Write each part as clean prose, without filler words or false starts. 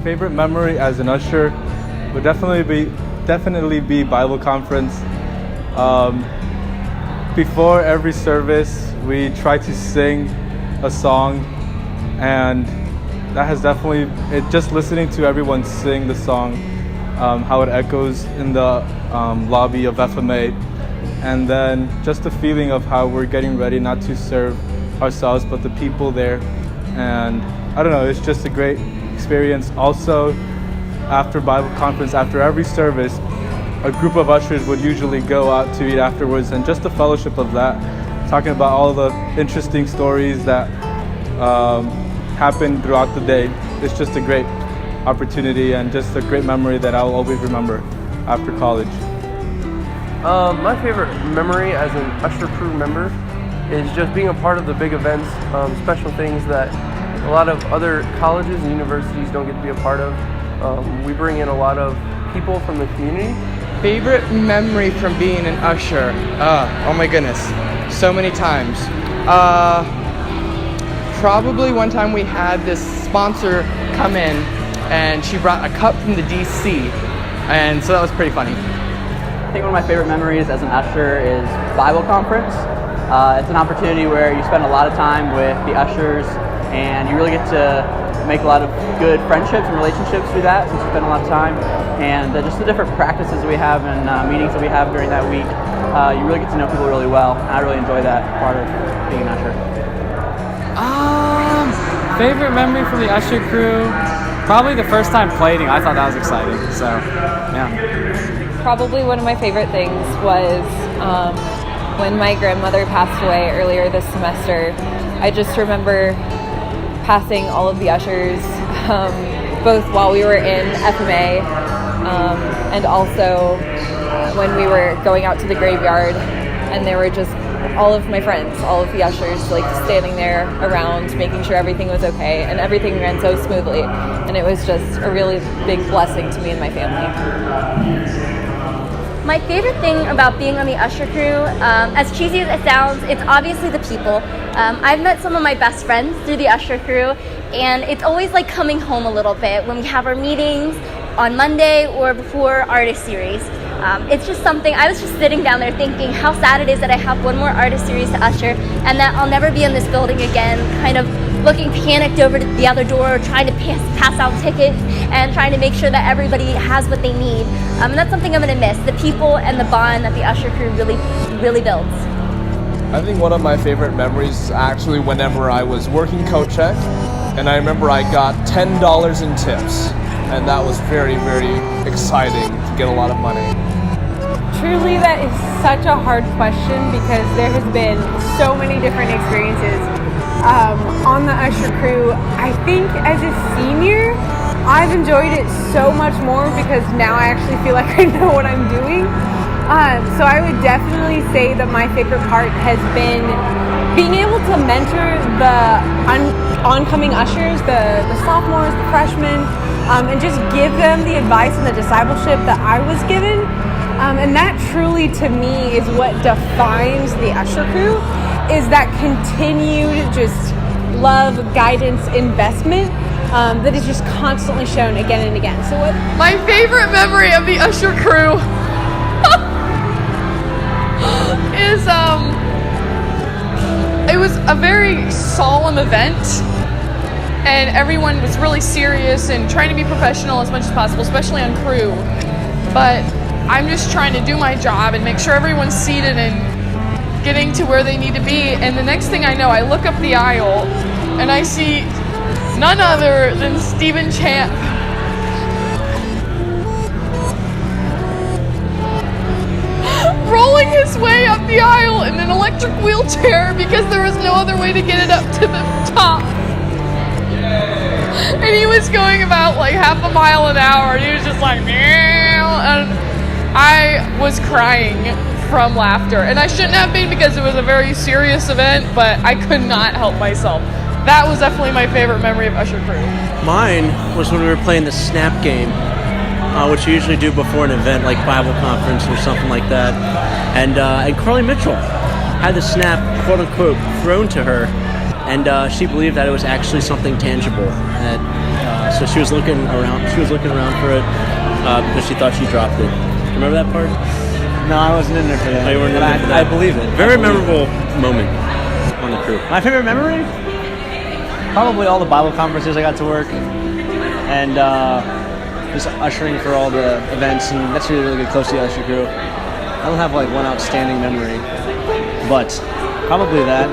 favorite memory as an usher would definitely be Bible conference. Before every service, we try to sing a song, and that has just listening to everyone sing the song, how it echoes in the lobby of FMA, and then just the feeling of how we're getting ready not to serve ourselves but the people there. And I don't know, it's just a great experience. Also, after Bible conference, after every service, a group of ushers would usually go out to eat afterwards, and just the fellowship of that, talking about all the interesting stories that happened throughout the day. It's just a great opportunity and just a great memory that I'll always remember after college. My favorite memory as an usher crew member is just being a part of the big events, special things that a lot of other colleges and universities don't get to be a part of. We bring in a lot of people from the community. Favorite memory from being an usher? Oh my goodness, so many times. Probably one time we had this sponsor come in and she brought a cup from the DC, and so that was pretty funny. I think one of my favorite memories as an usher is Bible conference. It's an opportunity where you spend a lot of time with the ushers and you really get to make a lot of good friendships and relationships through that since you spend a lot of time. And just the different practices we have and meetings that we have during that week, you really get to know people really well. And I really enjoy that part of being an usher. Favorite memory from the usher crew? Probably the first time plating. I thought that was exciting. So, yeah. Probably one of my favorite things was when my grandmother passed away earlier this semester. I just remember passing all of the ushers, both while we were in FMA and also when we were going out to the graveyard, and there were just all of my friends, all of the ushers, like standing there around, making sure everything was okay, and everything ran so smoothly, and it was just a really big blessing to me and my family. My favorite thing about being on the usher crew, as cheesy as it sounds, it's obviously the people. I've met some of my best friends through the usher crew, and it's always like coming home a little bit when we have our meetings on Monday or before artist series. It's just something, I was just sitting down there thinking how sad it is that I have one more artist series to usher and that I'll never be in this building again, kind of looking panicked over to the other door, trying to pass out tickets and trying to make sure that everybody has what they need. And that's something I'm going to miss, the people and the bond that the usher crew really builds. I think one of my favorite memories is actually whenever I was working coat check, and I remember I got $10 in tips, and that was very, very exciting to get a lot of money. Truly, that is such a hard question because there has been so many different experiences on the usher crew. I think as a senior, I've enjoyed it so much more because now I actually feel like I know what I'm doing. So I would definitely say that my favorite part has been being able to mentor the oncoming ushers, the sophomores, the freshmen, and just give them the advice and the discipleship that I was given. And that truly, to me, is what defines the usher crew, is that continued just love, guidance, investment that is just constantly shown again and again. So what my favorite memory of the usher crew is it was a very solemn event, and everyone was really serious and trying to be professional as much as possible, especially on crew. But I'm just trying to do my job and make sure everyone's seated and getting to where they need to be. And the next thing I know, I look up the aisle and I see none other than Stephen Champ. Rolling his way up the aisle in an electric wheelchair because there was no other way to get it up to the top. And he was going about like half a mile an hour, and he was just like, meow, and I was crying from laughter. And I shouldn't have been because it was a very serious event, but I could not help myself. That was definitely my favorite memory of usher crew. Mine was when we were playing the snap game, which we usually do before an event like Bible conference or something like that. And Carly Mitchell had the snap, quote unquote, thrown to her, and she believed that it was actually something tangible. And So she was looking around. She was looking around for it because she thought she dropped it. Do you remember that part? No, I wasn't in there for that. Oh, you weren't in there for I that. believe it. Very memorable moment on the crew. My favorite memory? Probably all the Bible conferences I got to work, and just ushering for all the events, and that's really good close to the usher crew. I don't have like one outstanding memory, but probably that.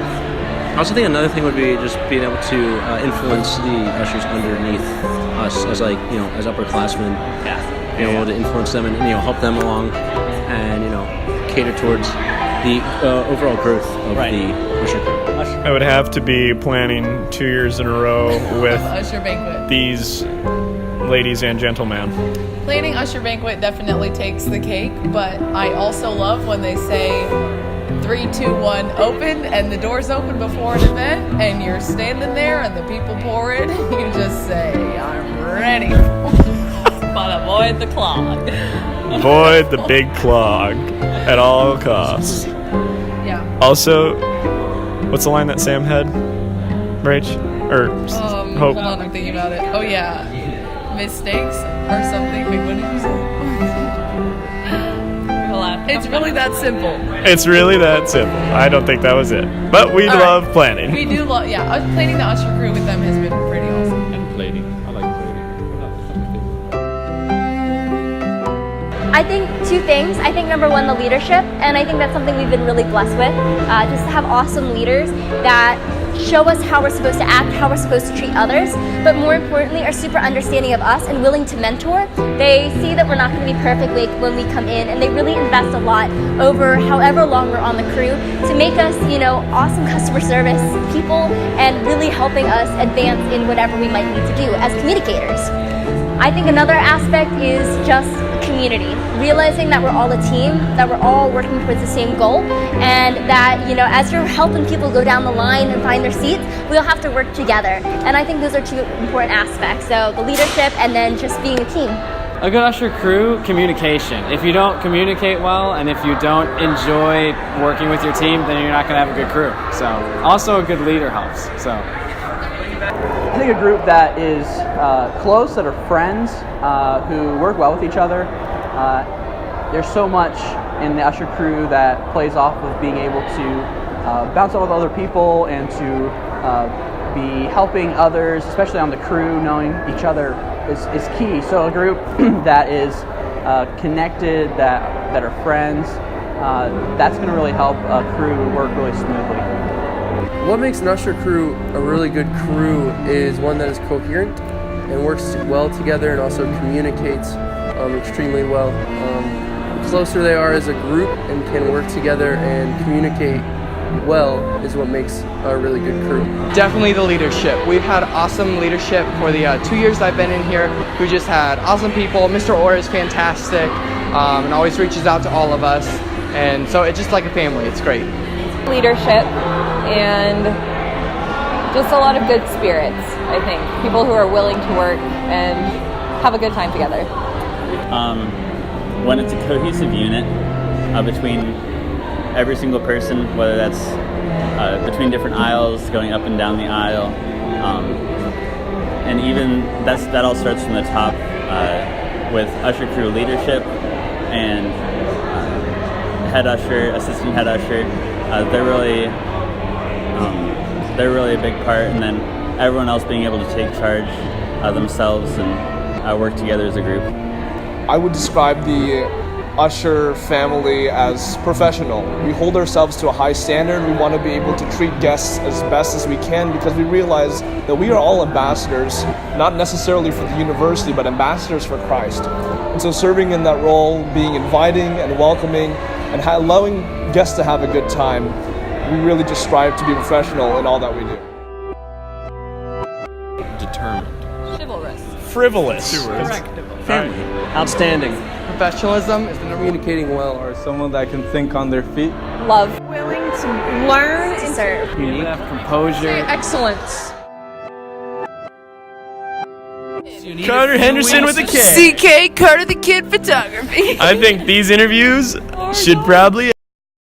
I also think another thing would be just being able to influence the ushers underneath us as as upperclassmen. Yeah. Being able to influence them and help them along, and cater towards the overall growth of the usher crew. I would have to be planning 2 years in a row with Usher banquet. these ladies and gentlemen. Planning Usher banquet definitely takes the cake, but I also love when they say 3, 2, 1, open, and the doors open before an event, and you're standing there, and the people pour in. You just say, "I'm ready," but avoid the clog. Avoid the big clog at all costs. Yeah. Also, what's the line that Sam had? Rach? Or Hope? Hold on, I'm thinking about it. Oh yeah, mistakes or something. Wait, what did you say? It's really that simple. It's really that simple. I don't think that was it. But we love planning. We do love, planning the usher crew with them has been pretty awesome. And plating. I like plating. I think two things. I think number one, the leadership, and I think that's something we've been really blessed with. Just to have awesome leaders that show us how we're supposed to act, how we're supposed to treat others, but more importantly are super understanding of us and willing to mentor. They see that we're not going to be perfect when we come in, and they really invest a lot over however long we're on the crew to make us, awesome customer service people and really helping us advance in whatever we might need to do as communicators. I think another aspect is just community, realizing that we're all a team, that we're all working towards the same goal, and that, as you're helping people go down the line and find their seats, we all have to work together. And I think those are two important aspects. So the leadership and then just being a team. A good usher crew, communication. If you don't communicate well and if you don't enjoy working with your team, then you're not going to have a good crew. So also a good leader helps. So I think a group that is close, that are friends, who work well with each other. There's so much in the usher crew that plays off of being able to bounce off with other people and to be helping others, especially on the crew. Knowing each other is key. So a group that is connected, that are friends, that's going to really help a crew work really smoothly. What makes an usher crew a really good crew is one that is coherent and works well together and also communicates extremely well. The closer they are as a group and can work together and communicate well is what makes a really good crew. Definitely the leadership. We've had awesome leadership for the 2 years I've been in here. We just had awesome people. Mr. Orr is fantastic and always reaches out to all of us. And so it's just like a family. It's great. Leadership and just a lot of good spirits, I think. People who are willing to work and have a good time together. When it's a cohesive unit between every single person, whether that's between different aisles, going up and down the aisle, and even that all starts from the top with usher crew leadership and head usher, assistant head usher. They're really a big part, and then everyone else being able to take charge themselves and work together as a group. I would describe the usher family as professional. We hold ourselves to a high standard. We want to be able to treat guests as best as we can because we realize that we are all ambassadors, not necessarily for the university, but ambassadors for Christ. And so serving in that role, being inviting and welcoming and allowing guests to have a good time, we really just strive to be professional in all that we do. Determined. Chivalrous. Frivolous. Family. Outstanding. Professionalism is the number one. Communicating well or someone that can think on their feet. Love. Willing to learn and serve. unique, composure. Excellence. Carter Henderson with a K. CK Carter the Kid Photography. I think these interviews should probably